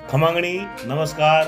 खमंगणी नमस्कार।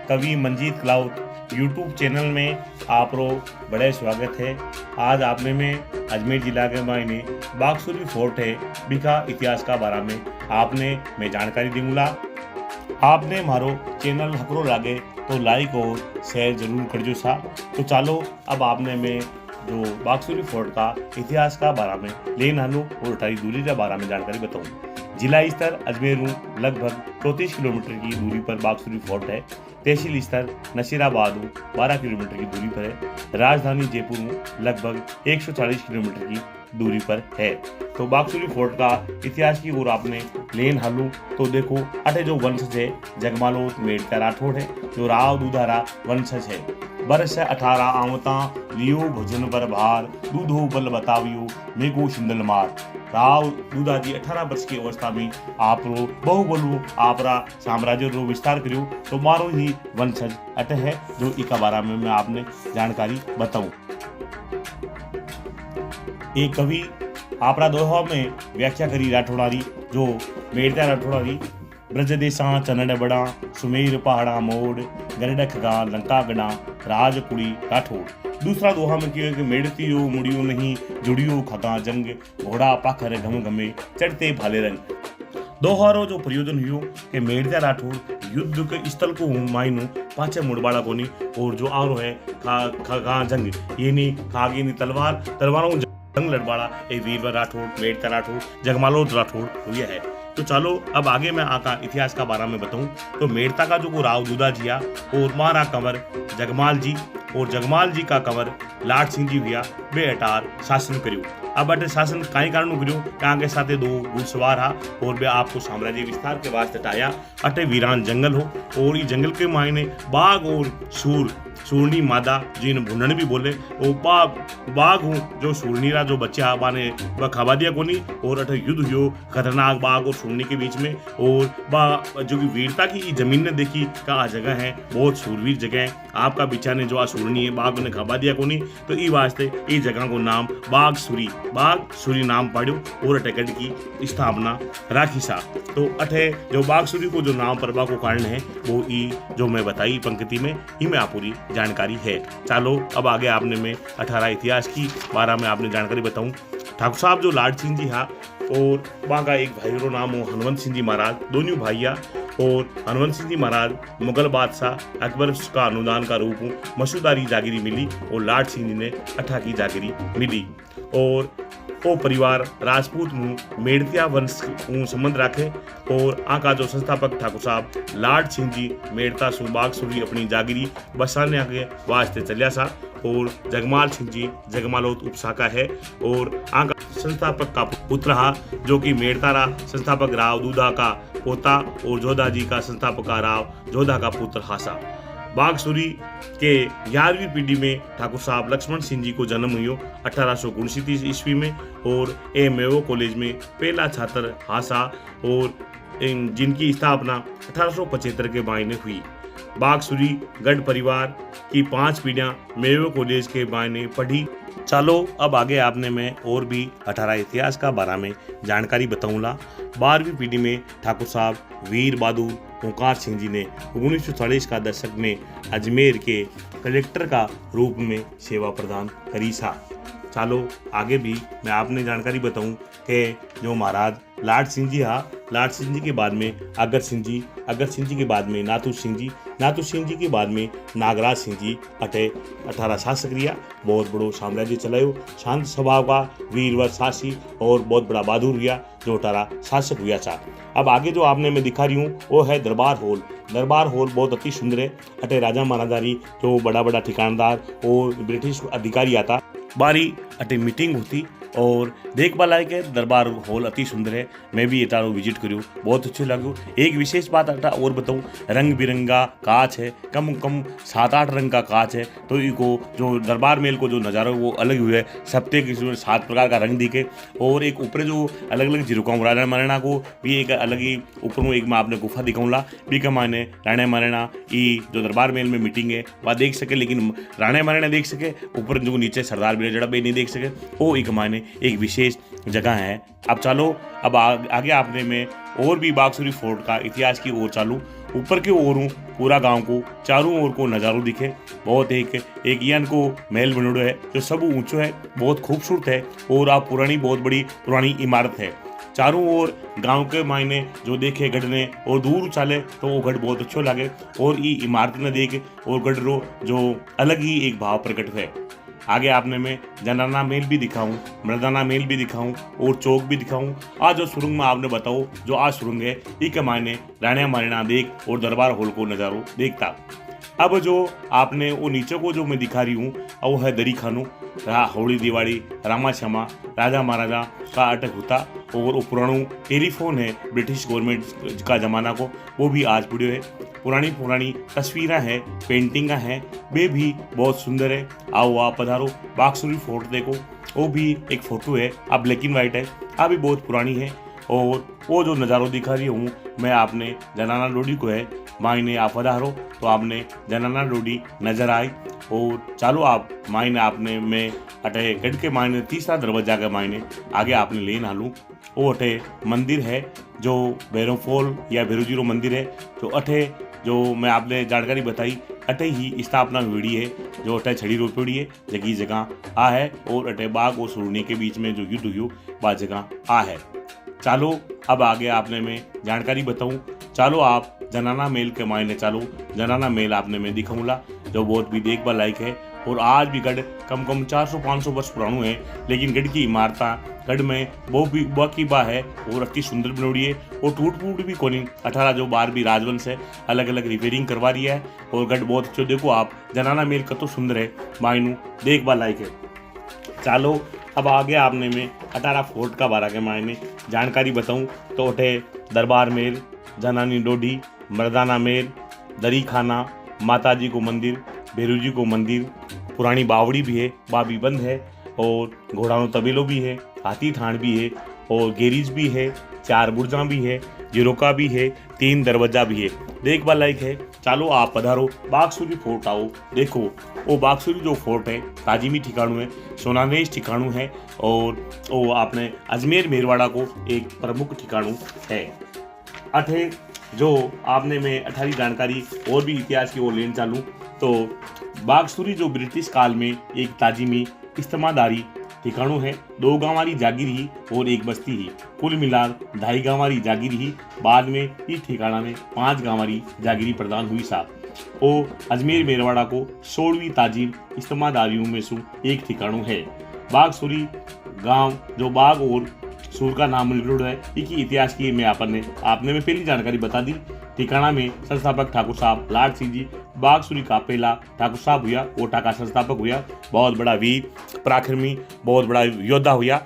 कवि Manjeet cloud YouTube channel में आप रो बड़े स्वागत है। आज आपने में अजमेर जिला के मायने बागसूरी फोर्ट है बिका इतिहास का बारे में आपने मैं जानकारी दूंगा। आपने मारो चैनल हकरो लागे तो लाइक और शेयर जरूर कर जो सा। तो चलो अब आपने में जो बागसूरी फोर्ट का इतिहास का बारे में लेन हालू और अटारी दूरी के बारे में जानकारी बताऊँ। जिला स्तर अजमेर लगभग 34 किलोमीटर की दूरी पर बागसूरी फोर्ट है। तहसील स्तर नसीराबाद 12 किलोमीटर की दूरी पर है। राजधानी जयपुर लगभग 140 किलोमीटर की दूरी पर है। तो बागसूरी फोर्ट का इतिहास की ओर आपने लेन हालू तो देखो अटे जो वंशज है जगमालोत मेड़ता राठौड़ है जो राव दूधारा वंशज है। वर्ष 18 आवता लियो भोजन पर भार दूधो बल बतावियो मेघो शिंदल मार। राव दूधाजी 18 वर्ष की अवस्था में आप बहुबलु आपरा साम्राज्य रो विस्तार करियो तो मारो ही वंशज अट है जो इका बारे में मैं आपने जानकारी बताऊं। एक कवि आपरा दोहा में व्याख्या करी राठौड़ारी जो मेड़ता राठौड़ारी ब्रज देशा चनड़ बड़ा सुमेर पहाड़ा मोड़ गरडख गा लंका गड़ा राज कुड़ी राठौड़। दूसरा दोहा में क्यों कि मेड़तियो मुड़ियो नहीं जुड़ियो खगा जंग घोड़ा पाखर घम घमे चढ़ते भाले रंग। दोहारो जो प्रयोजन हुयो कि मेड़ता राठौड़ युद्ध के स्थल को मायनो पाचे मुड़बाड़ा कोनी और जो आरो है खगा जंग ये नहीं खागे नहीं तलवारों जंग लड़बाड़ा एक वीरवर राठौड़ मेड़ता राठौड़ जगमालोत राठौड़ हुआ है। तो चलो अब आगे मैं आका इतिहास का बारे में बताऊं। तो मेड़ता का जो राव दूधा जिया और मारा कंवर जगमाल जी और जगमाल जी का कंवर लाट सिंह जी भैया बे अटार शासन करियो। अब अटे शासन कई कारण करियो के साथे दो घुड़सवार हा और बे आपको साम्राज्य विस्तार के वास्ते टाया। अटे वीरान जंगल हो और ये जंगल के मायने बाघ और सूरनी मादा जिन भुनन भी बोले वो बाघ हो जो सूरनीरा जो बच्चा बाने वह खावा दिया कोनी और अटे युद्ध हुयो खतरनाक बाघ और सूरनी के बीच में। और जो कि वीरता की जमीन ने देखी का जगह है बहुत सूरवीर जगह है आपका बिचा ने जो सूरनी है बाघ ने खावा दिया कोनी तो ई वास्ते इस जगह को नाम बाघ सूरी नाम पाड़ो और अटेगढ़ की स्थापना राखी सा। तो अठे जो बाघ सूरी को जो नाम पड़वा को कारण है वो ई जो मैं बताई पंक्ति में ही में आप पूरी जानकारी है। चलो अब आगे आपने में 18 इतिहास की बारे में आपने जानकारी बताऊं। ठाकुर साहब जो लाड सिंह जी हा और वहाँ का एक भाई रो नाम हो हनुमंत सिंह जी महाराज दोनों भाइया और हनुमंत सिंह जी महाराज मुगल बादशाह अकबर का अनुदान का रूप मसूदारी जागिरी मिली और लाड सिंह जी ने 18 की जागिरी मिली। और वो परिवार राजपूत मेड़तिया वंश संबंध रखे और आका जो संस्थापक ठाकुर साहब लाड सिंह जी मेड़ता बागसूरी अपनी जागिरी बसाने के वास्ते चलिया सा और जगमाल सिंह जी जगमालोत उपशाखा है और आका संस्थापक का पुत्र हा जो कि मेड़तारा संस्थापक राव दूधा का पोता और जोधा जी का संस्थापक का राव जोधा का पुत्र हासा। बागसूरी के 11वीं पीढ़ी में ठाकुर साहब लक्ष्मण सिंह जी को जन्म हुई 1869 ईस्वी में और मेवो कॉलेज में पहला छात्र हासा और जिनकी स्थापना 1875 के मायने हुई। बागसूरी गढ़ परिवार की 5 पीढ़ियां मेवो कॉलेज के मायने पढ़ी। चलो अब आगे आपने मैं और भी 18 इतिहास का बारे में जानकारी बताऊंगा। 12वीं पीढ़ी में ठाकुर साहब वीर बहादुर ओंकार सिंह जी ने 1940 का दशक में अजमेर के कलेक्टर का रूप में सेवा प्रदान करी सा। चलो आगे भी मैं आपने जानकारी बताऊं कि जो महाराज लाड सिंह जी हा लाड सिंह जी के बाद में अगर सिंह जी के बाद में नाथू सिंह जी के बाद में नागराज सिंह जी अटे 18 शासक रिया बहुत बड़ो साम्राज्य चलायो। शांत स्वभाव का वीरवर सासी और बहुत बड़ा बहादुर रिया जो 18 शासक हुआ था। अब आगे जो आपने मैं दिखा रही हूँ वो है दरबार हॉल बहुत अति सुंदर है। अटे राजा महाराजारी जो बड़ा ठिकानदार और ब्रिटिश अधिकारी आता बारी अटे मीटिंग होती और देखभाल लायक है। दरबार हॉल अति सुंदर है। मैं भी एटा विजिट करूँ बहुत अच्छे लगे। एक विशेष बात अटा और बताऊँ रंग बिरंगा कांच है कम 7-8 रंग का कांच है। तो इको जो दरबार महल को जो नज़ारा वो अलग हुआ है सबते किसी 7 प्रकार का रंग दिखे और एक ऊपर जो अलग अलग झिरुकाऊँ राणा महाराणा को भी एक अलग ही ऊपर में एक मैं आपने गुफा दिखाऊँगा भी का मायने राणा महाराणा ई जो दरबार महल में मीटिंग है वह देख सके लेकिन राणा महाराणा देख सके ऊपर जो नीचे सरदार बिरजड़ा भी नहीं देख सके वो एक मायने एक विशेष जगह है। अब चलो अब आगे आपने में और भी बागसूरी फोर्ट का इतिहास की ओर चालू ऊपर की ओर पूरा गांव को चारों ओर को नज़ारो दिखे। बहुत एक यान को महल बनोड़ो है जो सब ऊंचो है, बहुत खूबसूरत है और आप पुरानी बहुत बड़ी पुरानी इमारत है। चारों ओर गांव के मायने जो देखे गढ़ ने और दूर चाले तो वो गढ़ बहुत अच्छो लगे और ये इमारत ने देख और गढ़ रो जो अलग ही एक भाव प्रकट है। आगे आपने मैं जनाना मेल भी दिखाऊं, मर्दाना मेल भी दिखाऊं और चौक भी दिखाऊं। आज जो सुरंग में आपने बताओ जो आज सुरंग है ये के मायने राणिया मारिना देख और दरबार हॉल को नज़ारो देखता। अब जो आपने वो नीचे को जो मैं दिखा रही हूँ वो है दरी खानू, होली दिवाली रामा श्यामा राजा महाराजा का अटक होता और वो पुराना टेलीफोन है ब्रिटिश गवर्नमेंट का ज़माना को, वो भी आज पड़ियो है। पुरानी पुरानी तस्वीरें हैं, पेंटिंग हैं, वे भी बहुत सुंदर है। आओ आप पधारो, बागसूरी फोर्ट देखो, वो भी एक फ़ोटो है, अब ब्लैक एंड वाइट है, अब भी बहुत पुरानी है। और वो जो नज़ारो दिखा रही हूँ मैं आपने जनाना डोडी को है मायने आप पधारो तो आपने जनाना डोडी नजर आई। और चालो आप मायने आपने मैं अटे गढ़ के मायने तीसरा दरवाजा के मायने आगे आपने ले ना लूँ। वो अटे मंदिर है जो भैरव फॉल या भैरवजीरो मंदिर है जो अटे जो मैं आपने जानकारी बताई अटे ही स्थापना हुई है जो अटे छड़ी रोपड़ी है जगह जगह आ है और अटे बाघ और सुरनी के बीच में जो युद्ध हुई वह जगह आ है। चालो अब आगे आपने मैं जानकारी बताऊं। चालो आप जनाना मेल के मायने चालो, जनाना मेल आपने मैं दिखाऊंगा जो बहुत भी देखभाल लायक है और आज भी गढ़ कम 400-500 वर्ष पुराना है, लेकिन गढ़ की इमारत गढ़ में वो भी बाकी बा है और अति सुंदर बनोड़ी है और टूट फूट भी कोनी। 18 जो 12वीं राजवंश है अलग अलग रिपेयरिंग करवा रही है और गढ़ बहुत अच्छे देखो आप जनाना मेल कतो सुंदर है मायनू देखभाल लायक है। चालो अब आगे आपने में 18 फोर्ट का बारे के मायने जानकारी बताऊं तो उठे दरबार मेल, जनानी डोडी, मर्दाना मेल, दरी खाना, माताजी को मंदिर, भैरू को मंदिर, पुरानी बावड़ी भी है, बाबी बंद है और घोड़ानो तबेलो भी है, हाथी थान भी है और गैरेज भी है, 4 बुर्जा भी है, जिरोका भी है, 3 दरवाजा भी है, देखभाल लायक है। चालो आप पधारो बागसूरी फोर्ट आओ देखो। वो बागसूरी जो फोर्ट है ताजिमी ठिकाणु है, सोनानेश ठिकाणु है और वो आपने अजमेर मेरवाड़ा को एक प्रमुख ठिकाणु है। अठे जो आपने मैं 18 जानकारी और भी इतिहास की ओर लेन चालू तो बागसूरी जो ब्रिटिश काल में एक ताजिमी इस्तेमादारी ठिकाणु है, 2 गांव वाली जागीर ही और 1 बस्ती ही, कुल मिलाकर 2.5 गांव वाली जागीर ही। बाद में इस ठिकाना में 5 गांव वाली जागीरी प्रदान हुई साहब। वो अजमेर मेरवाड़ा को 16वीं ताजिम इस्तेमादारियों में से एक ठिकाणु है। बागसूरी गांव जो बाग और सूर का नाम लिखा है इसकी इतिहास की मैं आपने में पहली जानकारी बता दी। ठिकाना में संस्थापक ठाकुर साहब लाड सिंह जी बागसूरी का पहला ठाकुर साहब हुआ, ओटा का संस्थापक हुआ, बहुत बड़ा वीर पराक्रमी बहुत बड़ा योद्धा हुआ।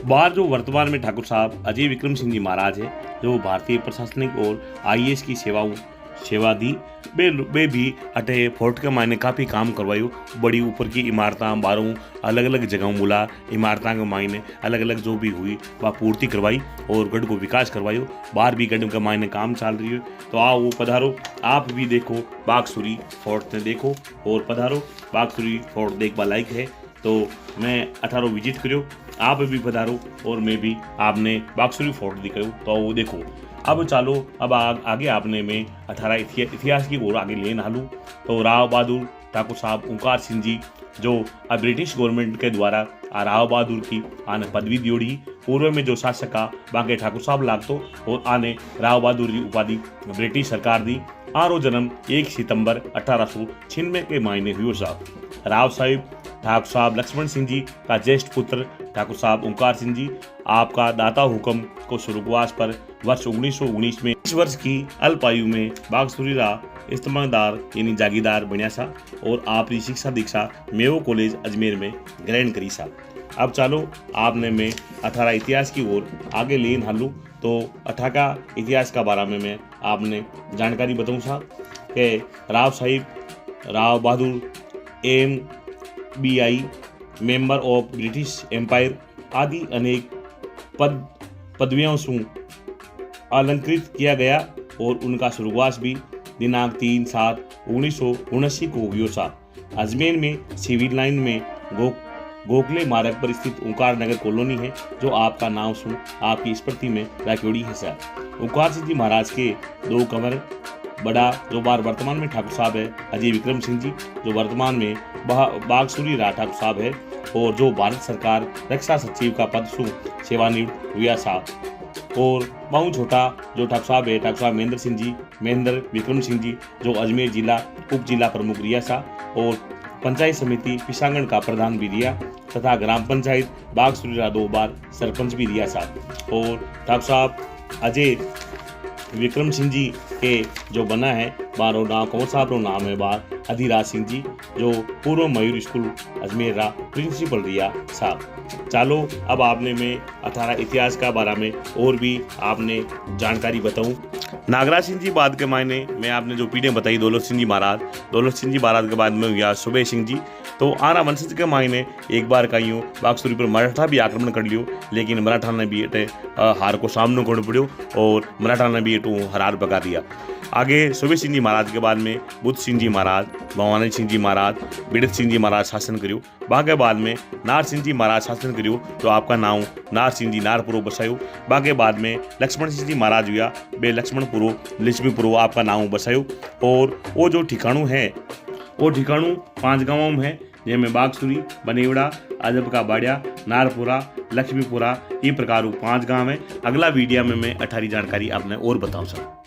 बाहर जो वर्तमान में ठाकुर साहब अजय विक्रम सिंह जी महाराज है जो भारतीय प्रशासनिक और IAS की सेवा दी, वे भी अटे फोर्ट के मायने काफ़ी काम करवायो। बड़ी ऊपर की इमारतां बारों अलग अलग जगहों मुला इमारतां के मायने अलग अलग जो भी हुई वह पूर्ति करवाई और गढ़ को विकास करवायो। बाहर भी गढ़ के मायने काम चल रही है तो आओ वो पधारो आप भी देखो बागसूरी फोर्ट ने देखो और पधारो बागसूरी फोर्ट देखभाल लायक है। तो मैं 18 विजिट करो आप भी पधारो और मैं भी आपने बागसूरी फोर्ट दिखाऊँ तो वो देखो। अब चालो अब आगे आपने में 18 इतिहास की ओर आगे ले नालू तो राव बहादुर ठाकुर साहब ओंकार सिंह जी जो ब्रिटिश गवर्नमेंट के द्वारा राव बहादुर की आने पदवी दियोड़ी। पूर्व में जो शासक का बांके ठाकुर साहब लागतो और आने राव बहादुर की उपाधि ब्रिटिश सरकार दी। आरो जन्म 1 सितंबर 1896 के मायने हुआ साहब। राव साहिब ठाकुर साहब लक्ष्मण सिंह जी का ज्येष्ठ पुत्र ठाकुर साहब ओंकार सिंह जी आपका दाता हुक्म को स्वर्गवास पर वर्ष 1919 में 20 वर्ष की अल्पायु में बागसूरी रा इस्तेमालदार यानी जागीरदार बनिया सा और आपकी शिक्षा दीक्षा मेयो कॉलेज अजमेर में ग्रहण करी सा। अब चालो आपने मैं 18 इतिहास की ओर आगे लेन हालू तो 18 इतिहास का बारे में मैं आपने जानकारी बताऊँ सा कि Rao Sahib Rao Bahadur MBI member of British empire आदि अनेक पदवियों से अलंकृत किया गया और उनका स्वर्गवास भी दिनांक 3/7/1979 को हुआ सा। अजमेर में सिविल लाइन में गोखले मार्ग पर स्थित ओंकार नगर कॉलोनी है जो आपका नाम सुन आपकी स्मृति में रखोड़ी है सर। ओंकार सिंह जी महाराज के 2 कमर बड़ा जो वर्तमान में ठाकुर साहब है अजय विक्रम सिंह जी, जो वर्तमान में बागसूरी राय ठाकुर साहब है, और जो भारत सरकार रक्षा सचिव का पद से सेवानिवृत्त हुआ साहब। और बहु छोटा जो ठाकुर साहब है, ठाकुर साहब महेंद्र विक्रम सिंह जी, जो अजमेर जिला उप जिला प्रमुख रिया साहब, और पंचायत समिति पिसांगण का प्रधान भी रिया, तथा ग्राम पंचायत बागसूरी राय 2 बार सरपंच भी रिया साहब। और ठाकुर साहब अजय विक्रम सिंह जी के जो बना है बारो नाम कौन साहब रो नाम है बार अधिराज सिंह जी, जो पूर्व मयूर स्कूल अजमेर रा प्रिंसिपल रिया साहब। चलो अब आपने मैं 18 इतिहास का बारे में और भी आपने जानकारी बताऊं। नागराज सिंह जी बाद के मायने मैं आपने जो पीढ़ी बताई दौलत सिंह जी महाराज के बाद में हुआ सुबह सिंह जी। तो आना वंशज के मायने एक बार का यूँ बागसूरी पर मराठा भी आक्रमण कर लियो, लेकिन मराठा ने भी अटे हार को सामना करना पड़ो और मराठा ने भी अटू हरार पका दिया। आगे सुबह सिंह जी महाराज के बाद में बुद्ध सिंह जी महाराज, भवानी सिंह जी महाराज, बिड़त सिंह जी महाराज शासन करियो। बाके बाद में नार सिंह जी महाराज शासन करियो, तो आपका नाम नार सिंह जी नारपुरो बसायो। बाके बाद में लक्ष्मण सिंह जी महाराज हुआ, बे लक्ष्मणपुरो लक्ष्मीपुरो आपका नाम बसायो। और वो जो ठिकाणु है वो ठिकाणु 5 गाँवों में है, जिनमें बागसूरी, बनेवड़ा, अजब का बाड़िया, नारपुरा, लक्ष्मीपुरा, ये प्रकार 5 गाँव है। अगला वीडियो में मैं 18 जानकारी आपने और बताऊँ सर।